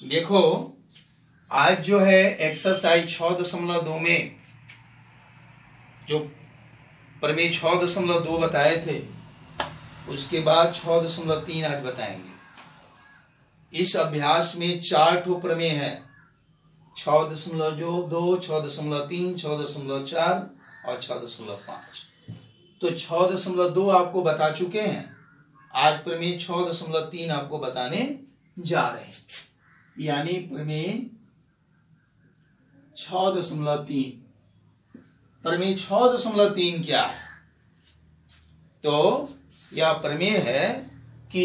देखो, आज जो है एक्सरसाइज 6.2 में जो प्रमेय 6.2 बताए थे, उसके बाद 6.3 आज बताएंगे। इस अभ्यास में 4 ठो प्रमेय है, 6.2, 6.3, 6.4 और 6.5। तो 6.2 आपको बता चुके हैं। आज प्रमेय 6.3 आपको बताने जा रहे हैं, यानी प्रमेय 6.3। प्रमेय 6.3 क्या है? तो यह प्रमेय है कि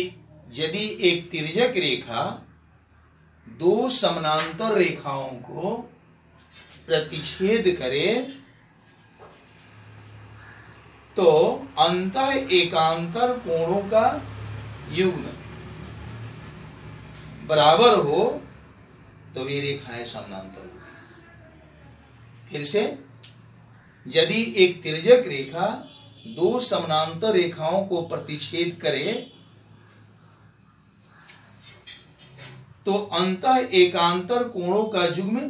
यदि एक तिर्यक रेखा दो समानांतर रेखाओं को प्रतिच्छेद करे तो अंतः एकांतर कोणों का युग्म बराबर हो तो वे रेखाएं समानांतर होती हैं। फिर से, यदि एक तिर्यक रेखा दो समानांतर रेखाओं को प्रतिच्छेद करे तो अंतः एकांतर कोणों का युग्म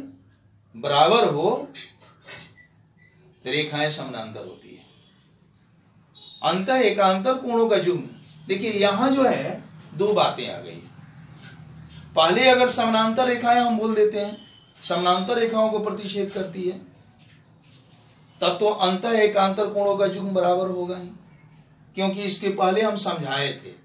बराबर हो तो रेखाएं समानांतर होती है। अंतः एकांतर कोणों का युग्म, देखिए यहां जो है दो बातें आ गई। पहले अगर समानांतर रेखाएं हम बोल देते हैं, समानांतर रेखाओं को प्रतिच्छेद करती है, तब तो अंतः एकांतर कोणों का युग्म बराबर होगा ही, क्योंकि इसके पहले हम समझाए थे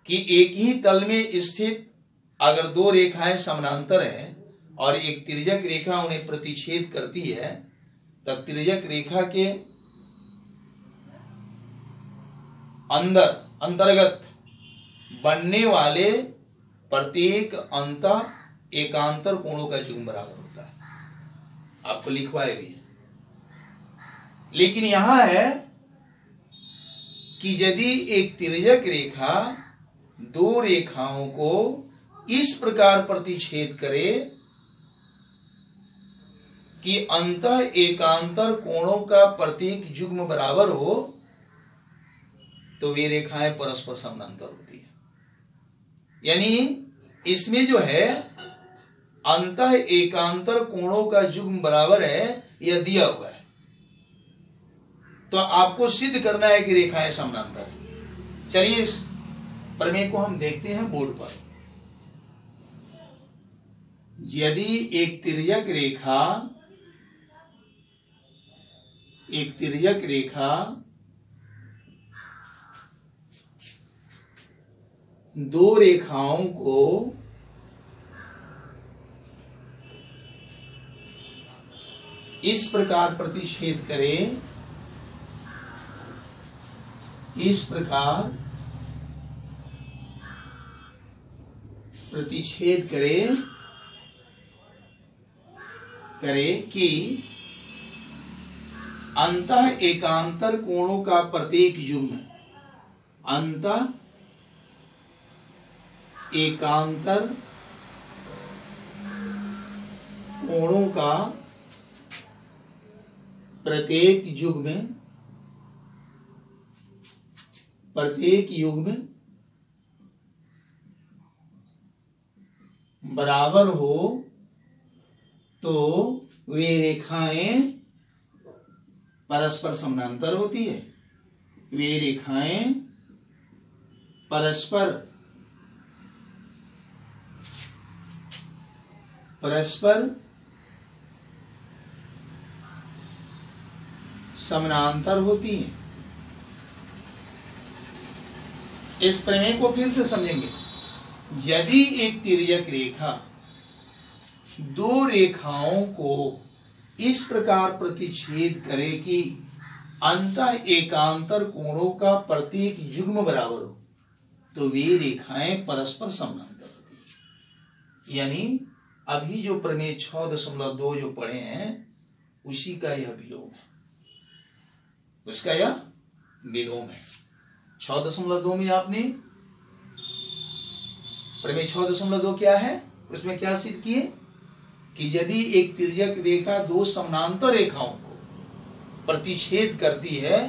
कि एक ही तल में स्थित अगर दो रेखाएं समानांतर हैं और एक तिर्यक रेखा उन्हें प्रतिच्छेद करती है, तब तिर्यक रेखा के अंतर्गत बनने वाले प्रत्येक अंतः एकांतर कोणों का युग्म बराबर होता है। आपको लिखवाए भी है, लेकिन यहां है कि यदि एक तिर्यक रेखा दो रेखाओं को इस प्रकार प्रतिच्छेद करे कि अंतः एकांतर कोणों का प्रत्येक युग्म बराबर हो तो वे रेखाएं परस्पर समानांतर होती है। यानी इसमें जो है अंतः एकांतर कोणों का युग्म बराबर है, यह दिया हुआ है, तो आपको सिद्ध करना है कि रेखाएं समानांतर है। चलिए इस प्रमेय को हम देखते हैं बोर्ड पर। यदि एक तिर्यक रेखा दो रेखाओं को इस प्रकार प्रतिच्छेद करे, इस प्रकार प्रतिच्छेद करे कि अंतः एकांतर कोणों का प्रत्येक युग्म, अंतः एकांतर कोणों का प्रत्येक युग्म बराबर हो तो वे रेखाएं परस्पर समानांतर होती है। वे रेखाएं परस्पर समानांतर होती हैं। इस प्रमेय को फिर से समझेंगे। यदि एक तिर्यक रेखा दो रेखाओं को इस प्रकार प्रतिच्छेद करे कि अंतः एकांतर कोणों का प्रत्येक युग्म बराबर हो तो वे रेखाएं परस्पर समानांतर होती हैं। यानी अभी जो प्रमेय 6.2 जो पढ़े हैं उसी का यह विलोम है, उसका यह विलोम है। 6.2 में आपने प्रमेय 6.2 क्या है, उसमें क्या सिद्ध किए कि यदि एक तिर्यक रेखा दो समानांतर रेखाओं को प्रतिच्छेद करती है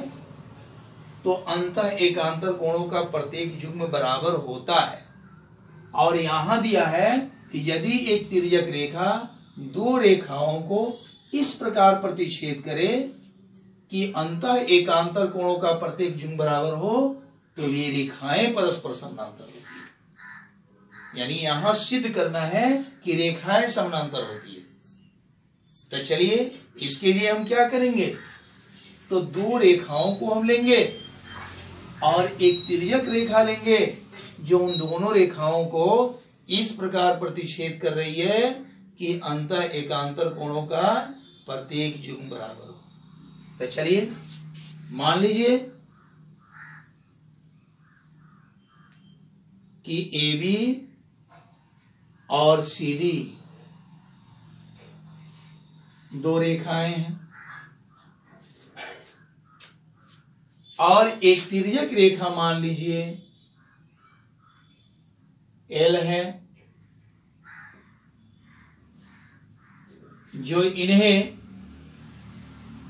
तो अंतः एकांतर कोणों का प्रत्येक युग्म बराबर होता है। और यहां दिया है कि यदि एक तिर्यक रेखा दो रेखाओं को इस प्रकार प्रतिच्छेद करे कि अंतः एकांतर कोणों का प्रत्येक जुग बराबर हो तो ये रेखाएं परस्पर समानांतर होती है। यानी यहां सिद्ध करना है कि रेखाएं समानांतर होती है। तो चलिए इसके लिए हम क्या करेंगे, तो दो रेखाओं को हम लेंगे और एक तिर्यक रेखा लेंगे जो उन दोनों रेखाओं को इस प्रकार प्रतिच्छेद कर रही है कि अंतः एकांतर कोणों का प्रत्येक जुग बराबर हो। तो चलिए मान लीजिए कि AB और CD दो रेखाएं हैं और एक तिर्यक रेखा मान लीजिए L है जो इन्हें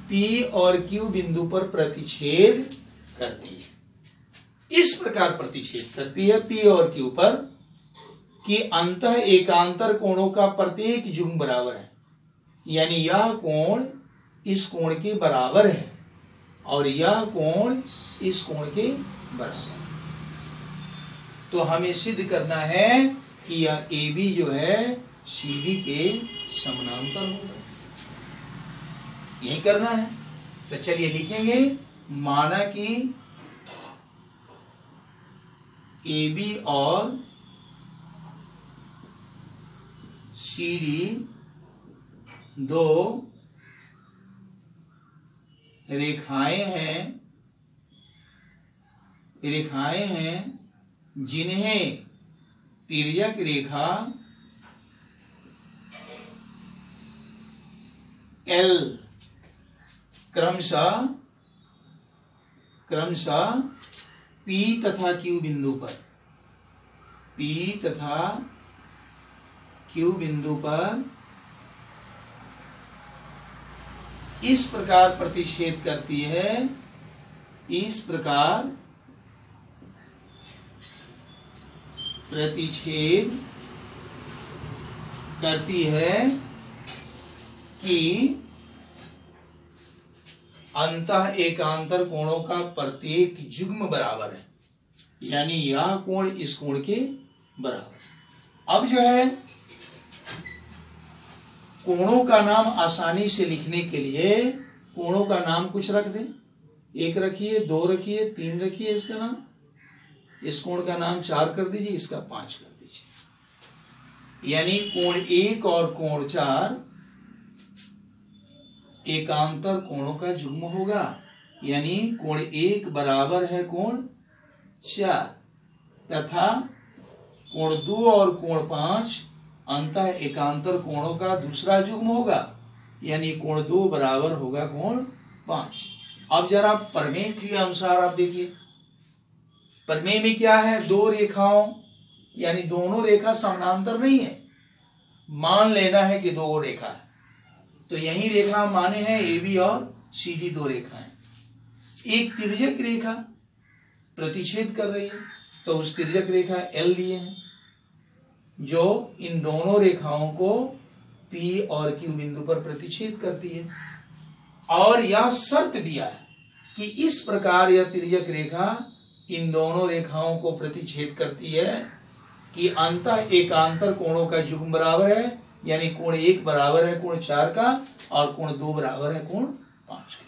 P और Q बिंदु पर प्रतिच्छेद करती है। इस प्रकार प्रतिच्छेद करती है P और Q पर कि अंतः एकांतर कोणों का प्रत्येक जुग बराबर है। यानी यह कोण इस कोण के बराबर है और यह कोण इस कोण के बराबर है। तो हमें सिद्ध करना है कि यह AB जो है CD के समानांतर होगा। यही करना है। तो चलिए लिखेंगे, माना कि AB और CD दो रेखाएं हैं जिन्हें तिर्यक रेखा L क्रमशः P तथा Q बिंदु पर इस प्रकार प्रतिच्छेद करती है, इस प्रकार प्रतिच्छेद करती है कि अंतः एकांतर कोणों का प्रत्येक जुग्म बराबर है। यानी यह कोण इस कोण के बराबर। अब जो है कोणों का नाम आसानी से लिखने के लिए कोणों का नाम कुछ रख दें। एक रखिए, दो रखिए, तीन रखिए इसका नाम। इस कोण का नाम 4 कर दीजिए, इसका 5 कर दीजिए। यानी कोण 1 और कोण 4 एकांतर कोणों का जुग्म होगा। यानी कोण 1 बराबर है कोण 4 तथा कोण 2 और कोण 5 अंतः एकांतर कोणों का दूसरा जुग्म होगा। यानी कोण 2 बराबर होगा कोण 5। अब जरा प्रमेय के अनुसार आप देखिए, प्रमेय में क्या है, दो रेखाओं यानी दोनों रेखा समानांतर नहीं है। मान लेना है कि दो रेखा है, तो यही रेखा माने हैं AB और CD दो रेखाएं। एक तिर्यक रेखा प्रतिच्छेद कर रही है, तो उस तिर्यक रेखा L लिए हैं जो इन दोनों रेखाओं को P और Q बिंदु पर प्रतिच्छेद करती है। और यह शर्त दिया है कि इस प्रकार यह तिर्यक रेखा इन दोनों रेखाओं को प्रतिच्छेद करती है कि अंतः एकांतर कोणों का जुग्म बराबर है। यानी कोण 1 बराबर है कोण 4 का और कोण 2 बराबर है कोण 5 का।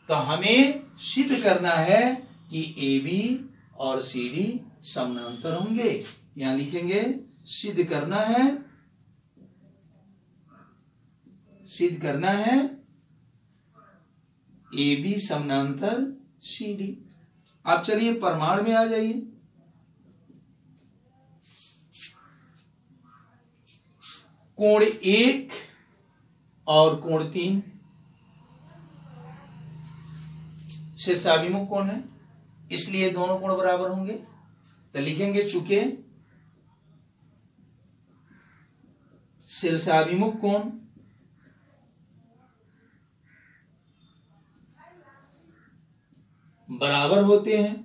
तो हमें सिद्ध करना है कि AB और CD समानांतर होंगे। यहां लिखेंगे, सिद्ध करना है AB समानांतर CD। आप चलिए प्रमाण में आ जाइए। कोण 1 और कोण 3 शीर्षाभिमुख कोण है, इसलिए दोनों कोण बराबर होंगे। तो लिखेंगे, चूंकि शीर्षाभिमुख कोण बराबर होते हैं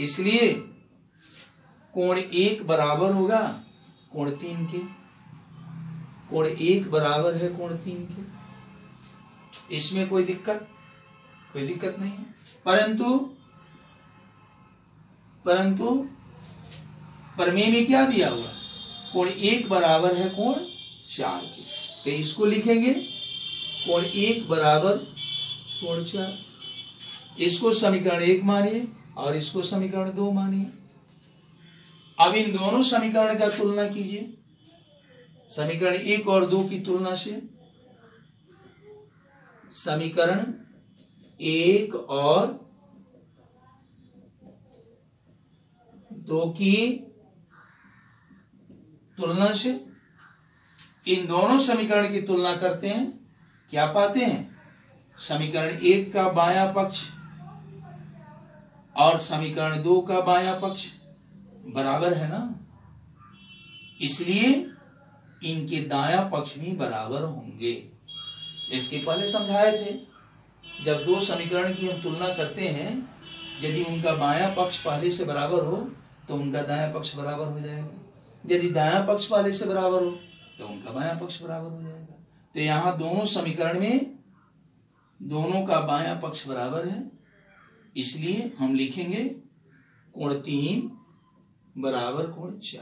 इसलिए कोण 1 बराबर होगा कोण 3 के। कोण 1 बराबर है कोण 3 के। इसमें कोई दिक्कत नहीं है। परंतु प्रमेय में क्या दिया हुआ? कोण 1 बराबर है कोण 4 के। तो इसको लिखेंगे कोण 1 बराबर कोण 4। इसको समीकरण 1 मानिए और इसको समीकरण 2 मानिए। अब इन दोनों समीकरण का तुलना कीजिए। समीकरण 1 और 2 की तुलना से समीकरण 1 और 2 की तुलना से इन दोनों समीकरण की तुलना करते हैं। क्या पाते हैं? समीकरण 1 का बायां पक्ष और समीकरण 2 का बायां पक्ष बराबर है ना, इसलिए इनके दायां पक्ष भी बराबर होंगे। इसके पहले समझाए थे, जब दो समीकरण की हम तुलना करते हैं, यदि उनका बायां पक्ष पहले से बराबर हो तो उनका दायां पक्ष बराबर हो जाएगा। यदि दायां पक्ष पहले से बराबर हो तो उनका बायां पक्ष बराबर हो जाएगा। तो यहां दोनों समीकरण में दोनों का बायां पक्ष बराबर है, इसलिए हम लिखेंगे कोण 3 बराबर कोण 4।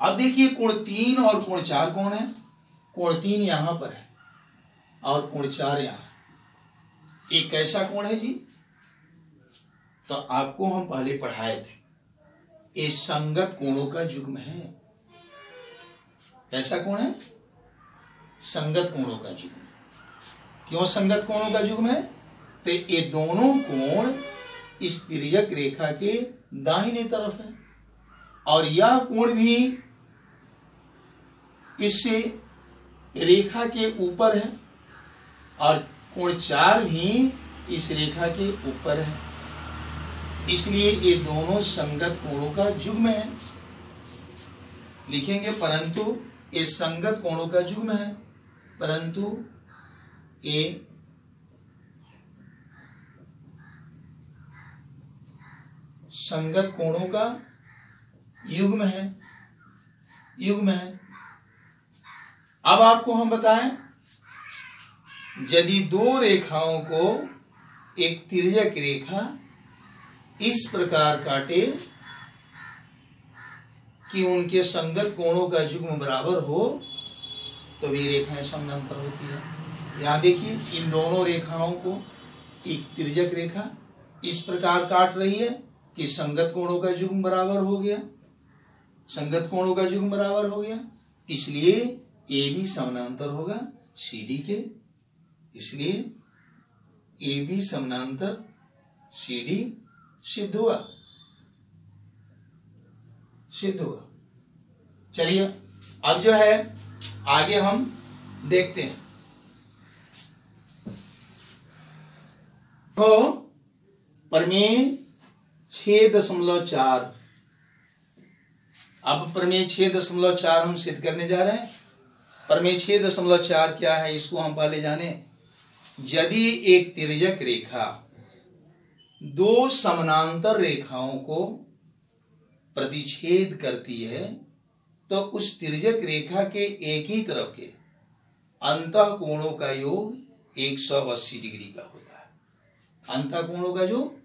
अब देखिए कोण 3 और कोण 4 कौन है? कोण 3 यहां पर है और कोण 4 यहां। एक कैसा कोण है जी? तो आपको हम पहले पढ़ाए थे, ये संगत कोणों का युग्म है। कैसा कोण है? संगत कोणों का युग्म। क्यों संगत कोणों का युग्म है? तो ये दोनों कोण इस तिर्यक रेखा के दाहिने तरफ है और यह कोण भी इस रेखा के ऊपर है और कोण 4 भी इस रेखा के ऊपर है, इसलिए ये दोनों संगत कोणों का युग्म है। लिखेंगे परंतु ये संगत कोणों का युग्म है, परंतु ये संगत कोणों का युग्म है। अब आपको हम बताएं, यदि दो रेखाओं को एक तिर्यक रेखा इस प्रकार काटे कि उनके संगत कोणों का युग्म बराबर हो तो वे रेखाएं समानांतर होती है। यहां देखिए, इन दोनों रेखाओं को एक तिर्यक रेखा इस प्रकार काट रही है कि संगत कोणों का युग्म बराबर हो गया। संगत कोणों का युग्म बराबर हो गया, इसलिए ए बी समानांतर होगा सी डी के, इसलिए ए बी समानांतर सी डी सिद्ध हुआ। चलिए अब जो है आगे हम देखते हैं। तो प्रमेय 6.4, अब प्रमेय 6.4 हम सिद्ध करने जा रहे हैं। प्रमेय 6.4 क्या है, इसको हम पहले जाने। यदि एक तिर्यक रेखा दो समानांतर रेखाओं को प्रतिच्छेद करती है तो उस तिर्यक रेखा के एक ही तरफ के अंतः कोणों का योग 180 डिग्री का होता है। अंतः कोणों का जो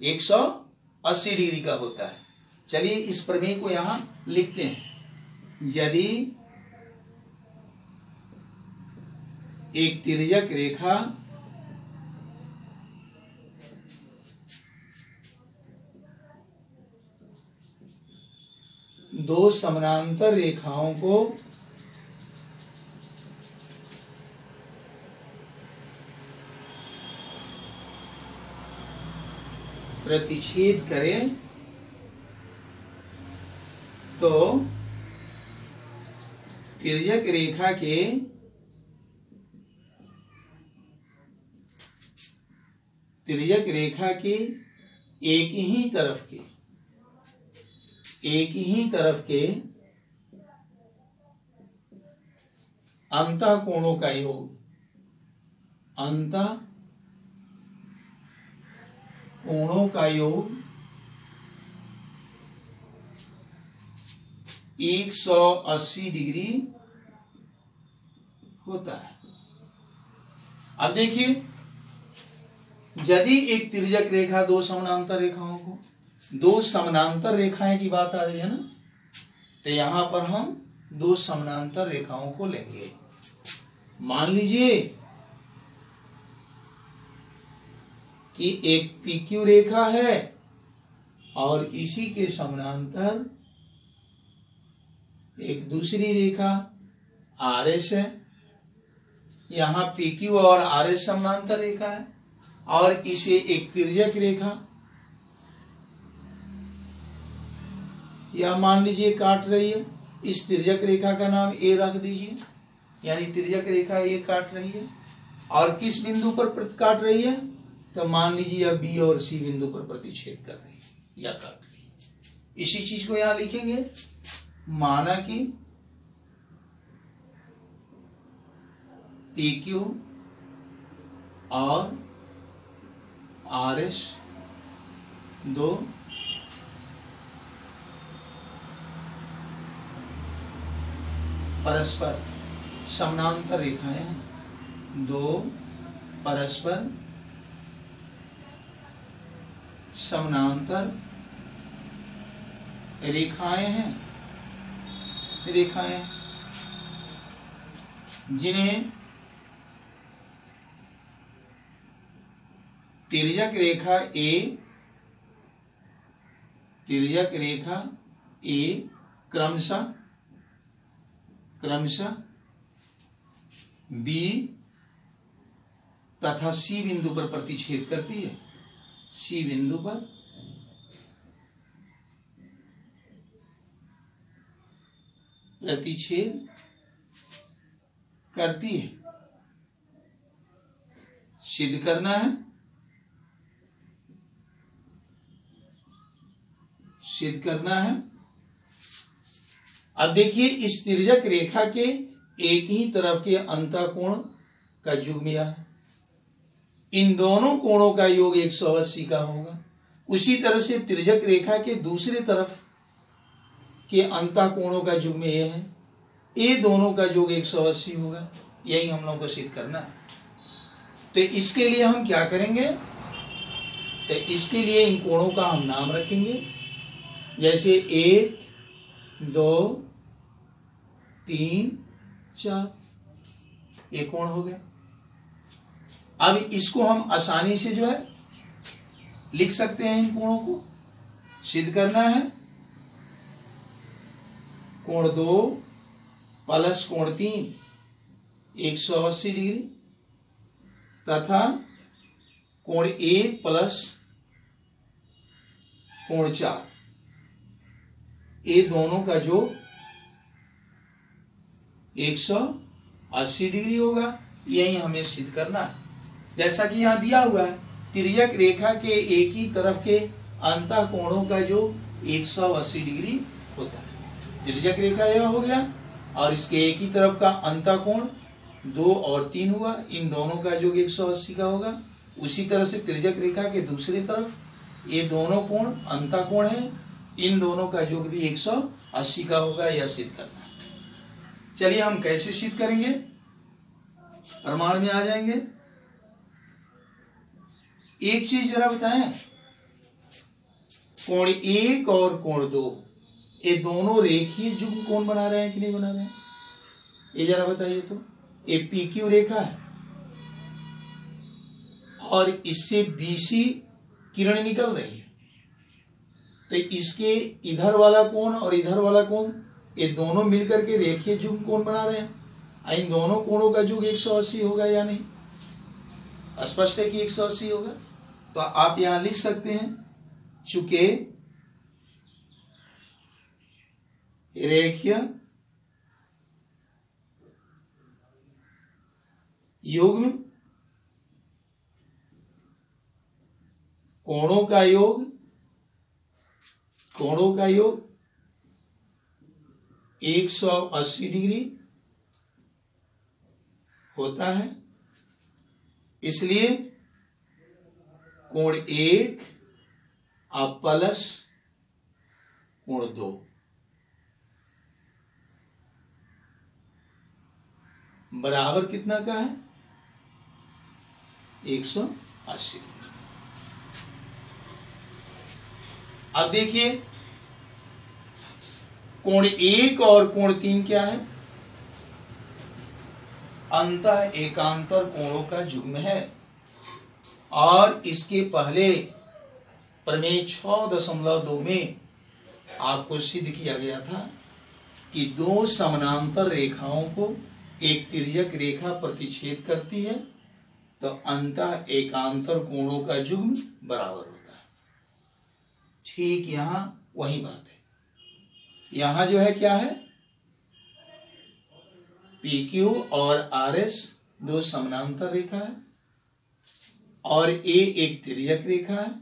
180 डिग्री का होता है। चलिए इस प्रमेय को यहां लिखते हैं। यदि एक तिर्यक रेखा दो समानांतर रेखाओं को प्रतिच्छेद करे तो तिर्यक रेखा के एक ही तरफ के अंतः कोणों का योग, अंतः कोणों का योग 180 डिग्री होता है। अब देखिए, यदि एक तिर्यक रेखा दो समानांतर रेखाओं को, दो समानांतर रेखाएं की बात आ रही है ना, तो यहां पर हम दो समानांतर रेखाओं को लेंगे। मान लीजिए कि एक PQ रेखा है और इसी के समानांतर एक दूसरी रेखा RS है। यहां PQ और RS समानांतर रेखा है और इसे एक तिर्यक रेखा या मान लीजिए काट रही है। इस तिर्यक रेखा का नाम A रख दीजिए, यानी तिर्यक रेखा A काट रही है। और किस बिंदु पर काट रही है, तो मान लीजिए यह B और C बिंदु पर प्रतिच्छेद कर रही है या काट रही है। इसी चीज को यहां लिखेंगे, माना कि PQ और RS दो परस्पर समानांतर रेखाएं हैं, दो परस्पर समानांतर रेखाएं हैं, जिन्हें तिर्यक रेखा A क्रमशः B तथा C बिंदु पर प्रतिच्छेद करती है, C बिंदु पर प्रतिच्छेद करती है। सिद्ध करना है, सिद्ध करना है। अब देखिए, इस तिर्यक रेखा के एक ही तरफ के अंतःकोण का युग्म यह है। इन दोनों कोणों का योग 180 का होगा। उसी तरह से तिर्यक रेखा के दूसरी तरफ के अंतःकोणों का युग्म यह है। ये दोनों का योग 180 होगा। यही हम लोगों को सिद्ध करना है। तो इसके लिए हम क्या करेंगे, तो इसके लिए इन कोणों का हम नाम रखेंगे, जैसे 1 2 3 4, ये कोण हो गया। अब इसको हम आसानी से जो है लिख सकते हैं। इन कोणों को सिद्ध करना है, कोण 2 प्लस कोण 3 180 डिग्री तथा कोण 1 प्लस कोण 4, ये दोनों का जो 180 डिग्री होगा। यही हमें सिद्ध करना है। जैसा कि यहां दिया हुआ है, तिर्यक रेखा के एक ही तरफ के अंतःकोणों का जो 180 डिग्री होता है। तिर्यक रेखा यह हो गया और इसके एक ही तरफ का अंतःकोण 2 और 3 हुआ। इन दोनों का योग 180 का होगा। उसी तरह से तिर्यक रेखा के दूसरी तरफ ये दोनों कोण अंतःकोण है, इन दोनों का योग भी 180 का होगा। यह सिद्ध करना है। चलिए हम कैसे सिद्ध करेंगे, प्रमाण में आ जाएंगे। एक चीज जरा बताएं, कोण 1 और कोण 2 ये दोनों रेखीय युग्म कोण बना रहे हैं कि नहीं बना रहे हैं, ये जरा बताइए। तो ये PQ रेखा है और इससे BC किरण निकल रही है, तो इसके इधर वाला कोण और इधर वाला कोण ये दोनों मिलकर के रेखीय युग्म कोण बना रहे हैं। इन दोनों कोणों का योग 180 होगा या नहीं, स्पष्ट है कि 180 होगा। तो आप यहां लिख सकते हैं, चूंकि रेखीय युग्म कोणों का योग 180 डिग्री होता है। इसलिए कोण 1 अब प्लस कोण 2 बराबर कितना का है 180 डिग्री। अब देखिए कोण 1 और कोण 3 क्या है, अंतः एकांतर कोणों का युग्म है। और इसके पहले प्रमेय 6.2 में आपको सिद्ध किया गया था कि दो समानांतर रेखाओं को एक तिर्यक रेखा प्रतिच्छेद करती है तो अंतः एकांतर कोणों का युग्म बराबर होता है। ठीक यहां वही बात है। यहां जो है क्या है, PQ और RS दो समानांतर रेखा है और A एक तिर्यक रेखा है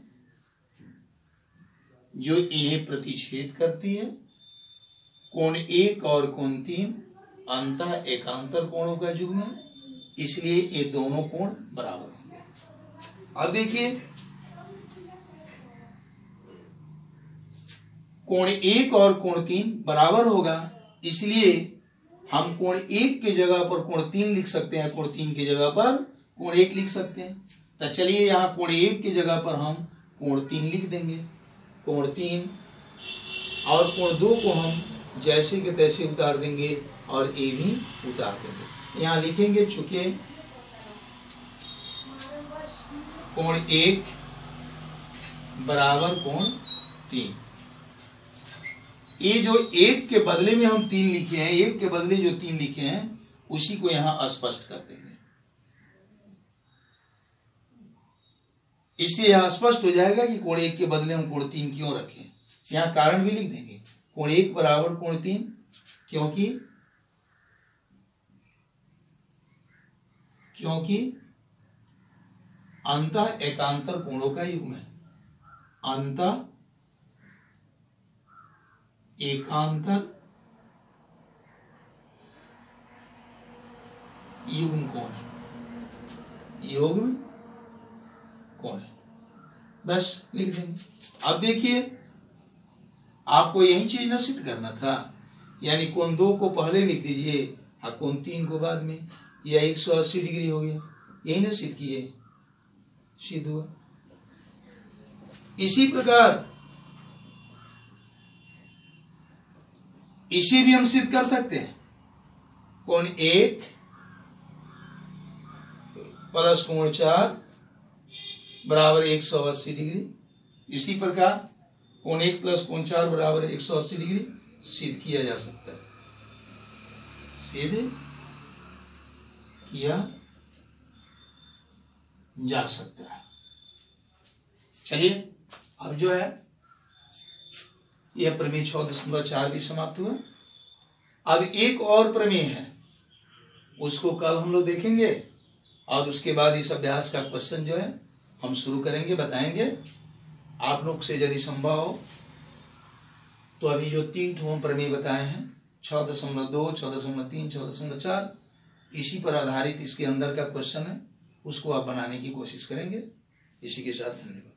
जो इन्हें प्रतिच्छेद करती है। कोण 1 और कोण 3 अंतः एकांतर कोणों का युग्म है, इसलिए ये दोनों कोण बराबर होंगे। अब देखिए कोण 1 और कोण 3 बराबर होगा, इसलिए हम कोण 1 की जगह पर कोण 3 लिख सकते हैं, कोण 3 की जगह पर कोण 1 लिख सकते हैं। तो चलिए यहां कोण 1 की जगह पर हम कोण 3 लिख देंगे, कोण 3, और कोण 2 को हम जैसे के तैसे उतार देंगे और ए भी उतार देंगे। यहां लिखेंगे चूंकि कोण 1 बराबर कोण 3, ये जो 1 के बदले में हम 3 लिखे हैं, 1 के बदले जो 3 लिखे हैं उसी को यहां स्पष्ट कर देंगे। इससे यह स्पष्ट हो जाएगा कि कोण 1 के बदले हम कोण 3 क्यों रखें। यहां कारण भी लिख देंगे, कोण 1 बराबर कोण 3, क्योंकि अंतः एकांतर कोणों का युग्म है, अंतः एकांतर युग्म कोण है, युग्म कोण है, बस लिख देंगे। अब देखिए आपको यही चीज न सिद्ध करना था, यानी कोण 2 को पहले लिख दीजिए और कोण 3 को बाद में, यह 180 डिग्री हो गया, यही न सिद्ध किए, सिद्ध हुआ। इसी प्रकार इसे भी हम सिद्ध कर सकते हैं, कोण 1 प्लस कोण 4 बराबर 180 डिग्री। इसी प्रकार कोण 1 प्लस कोण 4 बराबर 180 डिग्री सिद्ध किया जा सकता है, सिद्ध किया जा सकता है। चलिए अब जो है यह प्रमेय 6.4 भी समाप्त हुआ। अब एक और प्रमेय है, उसको कल हम लोग देखेंगे और उसके बाद इस अभ्यास का क्वेश्चन जो है हम शुरू करेंगे, बताएंगे। आप लोग से यदि संभव हो तो अभी जो 3 ठो हम प्रमेय बताए हैं 6.2, 6.3, 6.4, इसी पर आधारित इसके अंदर का क्वेश्चन है, उसको आप बनाने की कोशिश करेंगे। इसी के साथ धन्यवाद।